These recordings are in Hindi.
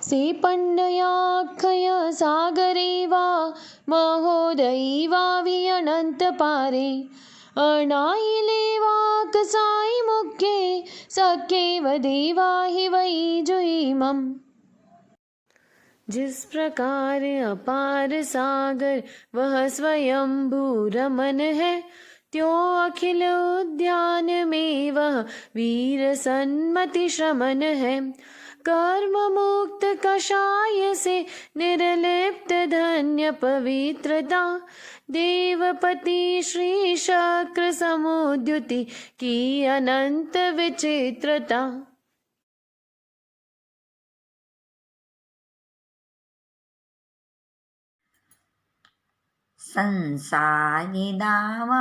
सेपन्नयाक्षय सागरे वा महोदयी वा अनंत पारे अनाइले वा कसाई मुख्ये सखे व देवा ही वही जुईमम। जिस प्रकार अपार सागर वह स्वयंभू रमन है, त्यों अखिल उद्यान में वह वीर सन्मति श्रमन है। कर्म मुक्त कषाय से निर्लिप्त धन्य पवित्रता, देवपति श्री शक्र समुद्युति की अनंत विचित्रता। संसारे दावानलदाहनीरं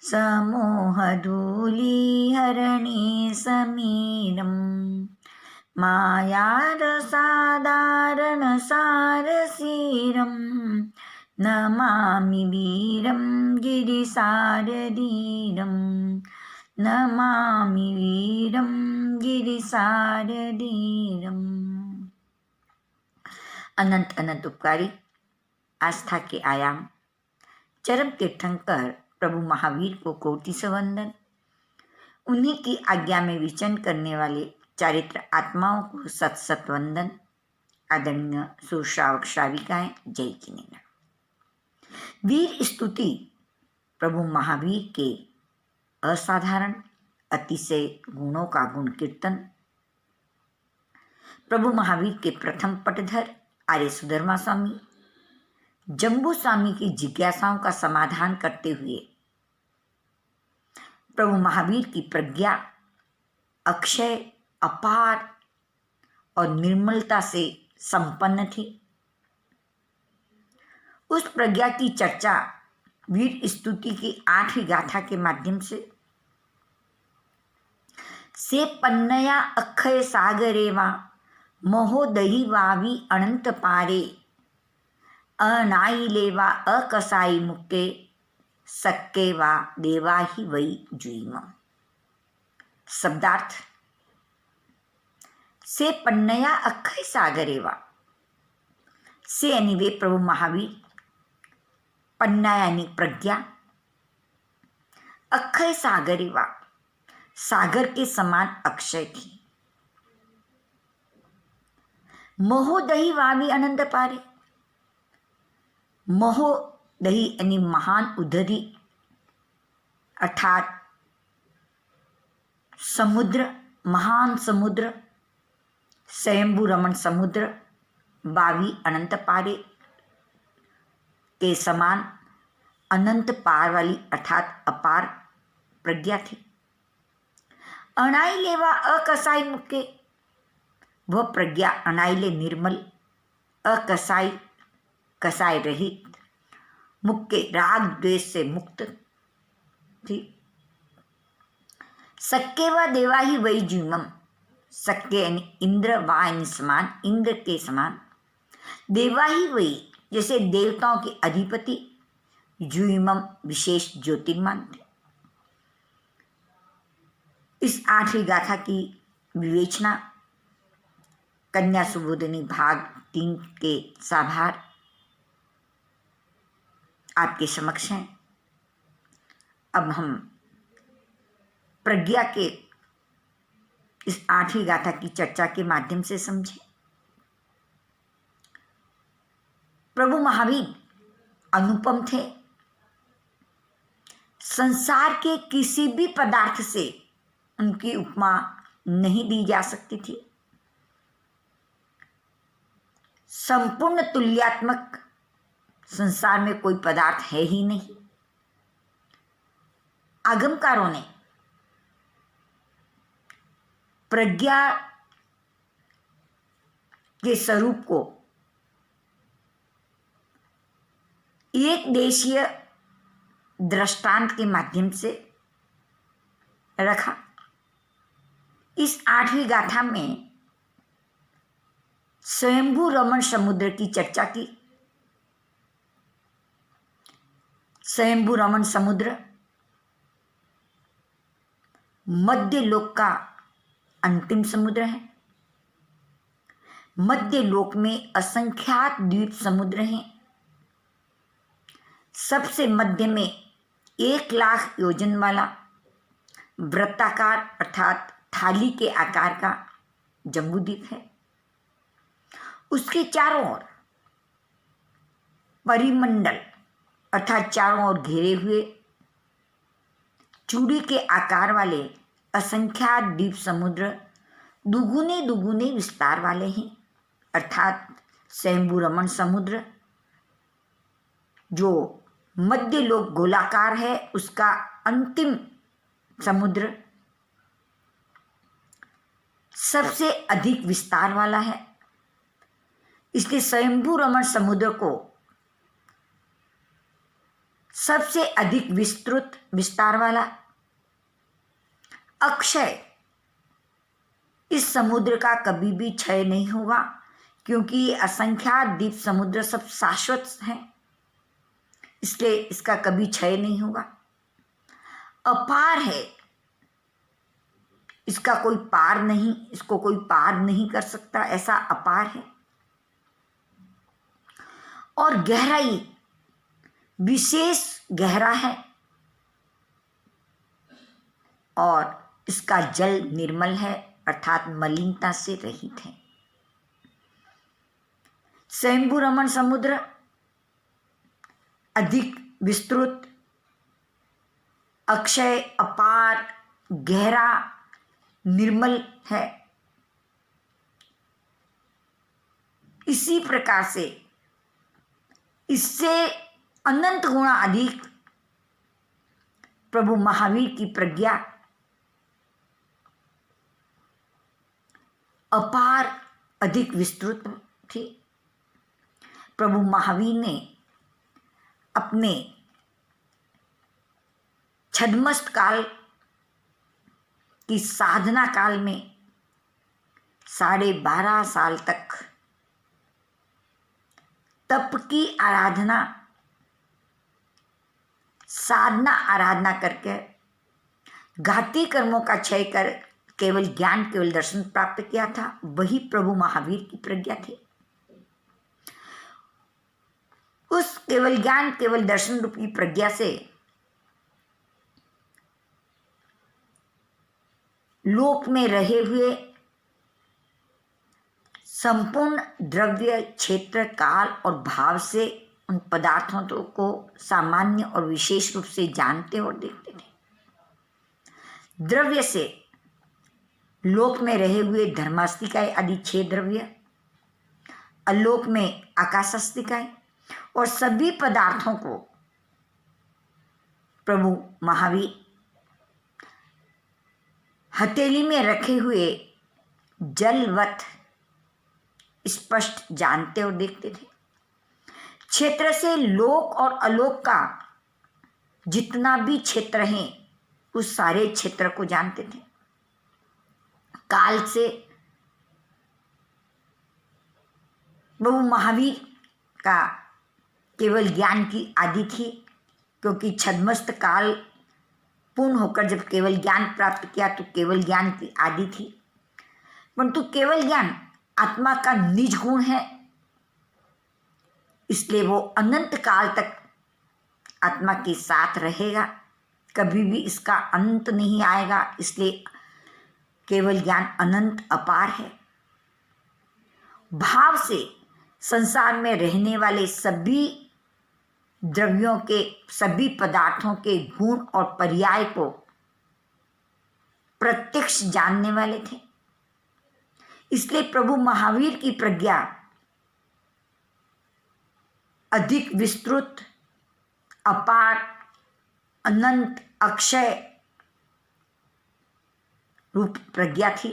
समोहधूलिहरणे समीरं मायारसादारणसारसीरं नमामि वीरं गिरिसारधीरं नमामि वीरं गिरिसारधीरं। अनंत अनंत उपकारी, आस्था के आयाम, चरम तीर्थंकर प्रभु महावीर को कोटि से वंदन। उन्हीं की आज्ञा में विचरण करने वाले चारित्र आत्माओं को सत सत वंदन। आदरणीय सुश्रावक श्राविकाएं, जय जिनेन्द्र। वीर स्तुति प्रभु महावीर के असाधारण अतिशय गुणों का गुण कीर्तन। प्रभु महावीर के प्रथम पटधर आर्य सुधर्मा स्वामी जम्बू स्वामी की जिज्ञासाओं का समाधान करते हुए प्रभु महावीर की प्रज्ञा अक्षय, अपार और निर्मलता से संपन्न थी। उस प्रज्ञा की चर्चा वीर स्तुति की 8वीं गाथा के माध्यम से पन्नया अक्षय सागरे वा महोदयी वावी अनंत पारे अनाइले वा अकसाई मुक्के सक्के वा देवा ही वही जुईम। शब्दार्थ, से पन्नया अक्षय सागरे वा, से यानी वे प्रभु महावीर, पन्ना यानी प्रज्ञा, अक्षय सागरे वा सागर के समान अक्षय थी। महोदयी वावी अनंत पारे, महोदयी यानी महान उदरी अर्थात समुद्र, महान समुद्र, स्वयंभू रमण समुद्र, वावी अनंत पारे के समान अनंत पार वाली अर्थात अपार प्रज्ञा थी। अनाइले वा अकसाई मुक्के, वह प्रज्ञा अनाइले निर्मल, अकसाई कसाय रहित, मुक्के राग द्वेष से मुक्त थी। सक्के व देवा ही वही जुईमम, सक्के यानी इंद्र, वा यानी समान, इंद्र के समान, देवा ही वही जैसे देवताओं के अधिपति, जुईमम विशेष ज्योतिर्मान थे। इस 8वीं गाथा की विवेचना कन्या सुबोधिनी भाग 3 के साभार आपके समक्ष हैं। अब हम प्रज्ञा के इस 8वीं गाथा की चर्चा के माध्यम से समझें। प्रभु महावीर अनुपम थे। संसार के किसी भी पदार्थ से उनकी उपमा नहीं दी जा सकती थी। संपूर्ण तुल्यात्मक संसार में कोई पदार्थ है ही नहीं। आगमकारों ने प्रज्ञा के स्वरूप को एक देशीय दृष्टांत के माध्यम से रखा। इस 8वीं गाथा में स्वयंभू रमण समुद्र की चर्चा की। स्वयंभू रमण समुद्र मध्य लोक का अंतिम समुद्र है। मध्य लोक में असंख्यात द्वीप समुद्र हैं। सबसे मध्य में 1,00,000 योजन वाला वृत्ताकार अर्थात थाली के आकार का जम्बूद्वीप है। उसके चारों ओर परिमंडल अर्थात चारों ओर घेरे हुए चूड़ी के आकार वाले असंख्यात द्वीप समुद्र दुगुने दुगुने विस्तार वाले हैं, अर्थात स्वयंभू रमण समुद्र जो मध्य लोक गोलाकार है, उसका अंतिम समुद्र सबसे अधिक विस्तार वाला है। इसलिए स्वयंभू रमण समुद्र को सबसे अधिक विस्तृत विस्तार वाला अक्षय, इस समुद्र का कभी भी क्षय नहीं होगा, क्योंकि ये असंख्यात द्वीप समुद्र सब शाश्वत हैं, इसलिए इसका कभी क्षय नहीं होगा। अपार है, इसका कोई पार नहीं, इसको कोई पार नहीं कर सकता, ऐसा अपार है। और गहराई विशेष गहरा है और इसका जल निर्मल है, अर्थात मलिनता से रहित है। स्वयंभू रमण समुद्र अधिक विस्तृत, अक्षय, अपार, गहरा, निर्मल है। इसी प्रकार से इससे अनंत गुणा अधिक प्रभु महावीर की प्रज्ञा अपार, अधिक विस्तृत थी। प्रभु महावीर ने अपने छद्मस्त काल की साधना काल में 12.5 साल तक तप की आराधना, साधना आराधना करके घाती कर्मों का क्षय कर केवल ज्ञान, केवल दर्शन प्राप्त किया था। वही प्रभु महावीर की प्रज्ञा थी। उस केवल ज्ञान, केवल दर्शन रूपी प्रज्ञा से लोक में रहे हुए संपूर्ण द्रव्य, क्षेत्र, काल और भाव से उन पदार्थों को सामान्य और विशेष रूप से जानते और देखते थे। द्रव्य से लोक में रहे हुए धर्मास्तिकाएं आदि 6 द्रव्य, अलोक में आकाशास्तिकाएं और सभी पदार्थों को प्रभु महावीर हथेली में रखे हुए जलवत स्पष्ट जानते और देखते थे। क्षेत्र से लोक और अलोक का जितना भी क्षेत्र है उस सारे क्षेत्र को जानते थे। काल से प्रभु महावीर का केवल ज्ञान की आदि थी, क्योंकि छद्मस्त काल पूर्ण होकर जब केवल ज्ञान प्राप्त किया तो केवल ज्ञान की आदि थी। परंतु केवल ज्ञान आत्मा का निज गुण है, इसलिए वो अनंत काल तक आत्मा के साथ रहेगा, कभी भी इसका अंत नहीं आएगा। इसलिए केवल ज्ञान अनंत अपार है। भाव से संसार में रहने वाले सभी द्रव्यों के, सभी पदार्थों के गुण और पर्याय को प्रत्यक्ष जानने वाले थे। इसलिए प्रभु महावीर की प्रज्ञा अधिक विस्तृत, अपार, अनंत, अक्षय रूप प्रज्ञा थी।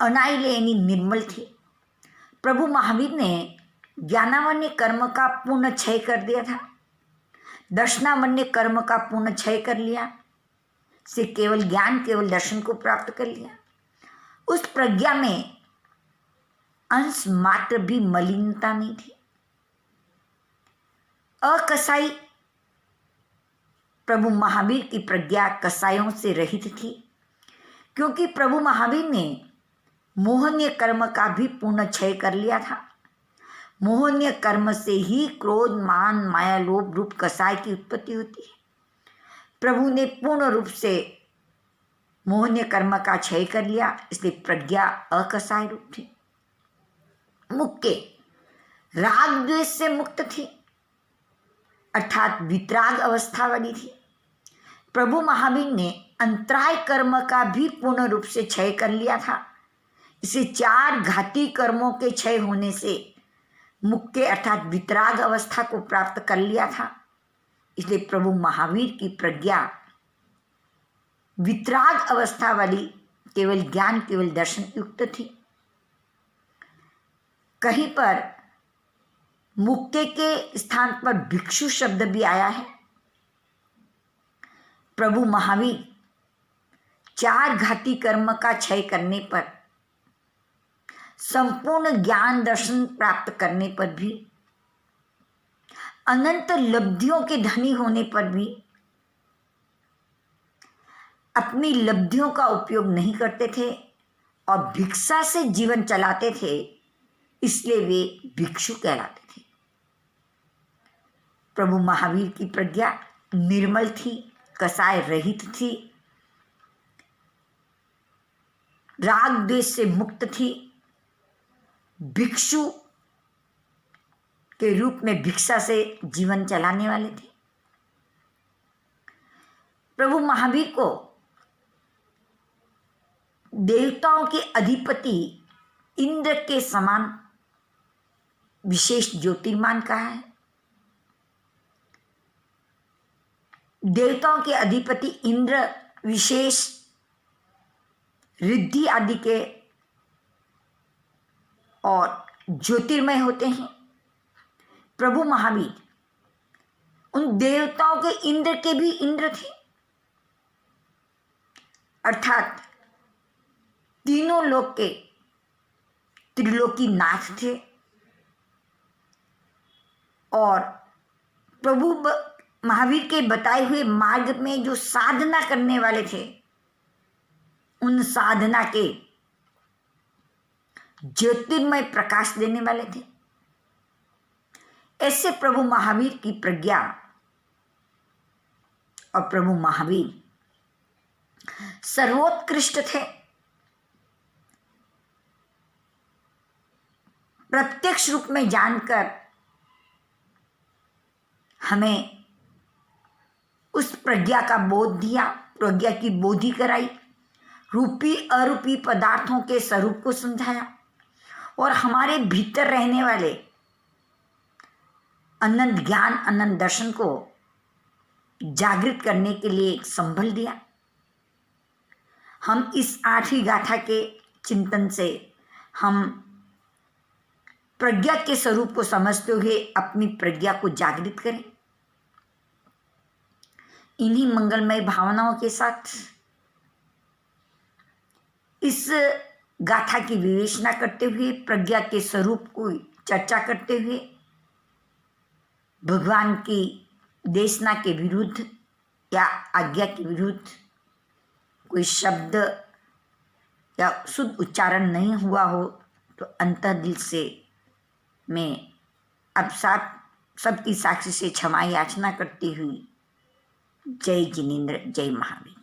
अनाइले यानी निर्मल थी। प्रभु महावीर ने ज्ञानावन्य कर्म का पूर्ण क्षय कर दिया था, दर्शनावन्य कर्म का पूर्ण क्षय कर लिया, से केवल ज्ञान, केवल दर्शन को प्राप्त कर लिया। उस प्रज्ञा में अंश मात्र भी मलिनता नहीं थी। अकसाई प्रभु महावीर की प्रज्ञा कसायों से रहित थी, क्योंकि प्रभु महावीर ने मोहनीय कर्म का भी पूर्ण क्षय कर लिया था। मोहनीय कर्म से ही क्रोध, मान, माया, लोभ रूप कसाय की उत्पत्ति होती है। प्रभु ने पूर्ण रूप से मोहनीय कर्म का क्षय कर लिया, इसलिए प्रज्ञा अकसाय रूप थी। मुक्के राग द्वेष से मुक्त थी, अर्थात वितराग अवस्था वाली थी। प्रभु महावीर ने अंतराय कर्म का भी पूर्ण रूप से क्षय कर लिया था। इसे 4 घाती कर्मों के क्षय होने से मुक्के अर्थात वितराग अवस्था को प्राप्त कर लिया था। इसलिए प्रभु महावीर की प्रज्ञा वितराग अवस्था वाली, केवल ज्ञान, केवल दर्शन युक्त थी। कहीं पर मुक्के के स्थान पर भिक्षु शब्द भी आया है। प्रभु महावीर 4 घाती कर्म का क्षय करने पर, संपूर्ण ज्ञान दर्शन प्राप्त करने पर भी, अनंत लब्धियों के धनी होने पर भी अपनी लब्धियों का उपयोग नहीं करते थे और भिक्षा से जीवन चलाते थे, इसलिए वे भिक्षु कहलाते थे। प्रभु महावीर की प्रज्ञा निर्मल थी, कसाय रहित थी, राग द्वेष से मुक्त थी, भिक्षु के रूप में भिक्षा से जीवन चलाने वाले थे। प्रभु महावीर को देवताओं के अधिपति इंद्र के समान विशेष ज्योतिर्मान कहा है। देवताओं के अधिपति इंद्र विशेष रिद्धि आदि के और ज्योतिर्मय होते हैं। प्रभु महावीर उन देवताओं के इंद्र के भी इंद्र थे, अर्थात तीनों लोक के त्रिलोकी नाथ थे। और प्रभु महावीर के बताए हुए मार्ग में जो साधना करने वाले थे, उन साधना के ज्योतिर्मय प्रकाश देने वाले थे। ऐसे प्रभु महावीर की प्रज्ञा और प्रभु महावीर सर्वोत्कृष्ट थे। प्रत्यक्ष रूप में जानकर हमें उस प्रज्ञा का बोध दिया, प्रज्ञा की बोधि कराई, रूपी अरूपी पदार्थों के स्वरूप को समझाया और हमारे भीतर रहने वाले अनंत ज्ञान, अनंत दर्शन को जागृत करने के लिए एक संबल दिया। हम इस 8वीं गाथा के चिंतन से हम प्रज्ञा के स्वरूप को समझते हुए अपनी प्रज्ञा को जागृत करें। इन्हीं मंगलमय भावनाओं के साथ इस गाथा की विवेचना करते हुए, प्रज्ञा के स्वरूप को चर्चा करते हुए, भगवान की देशना के विरुद्ध या आज्ञा के विरुद्ध कोई शब्द या शुद्ध उच्चारण नहीं हुआ हो तो अंतःदिल से मैं अब सबकी साक्षी से क्षमा याचना करती हुई, जय जिनेंद्र, जय महावीर।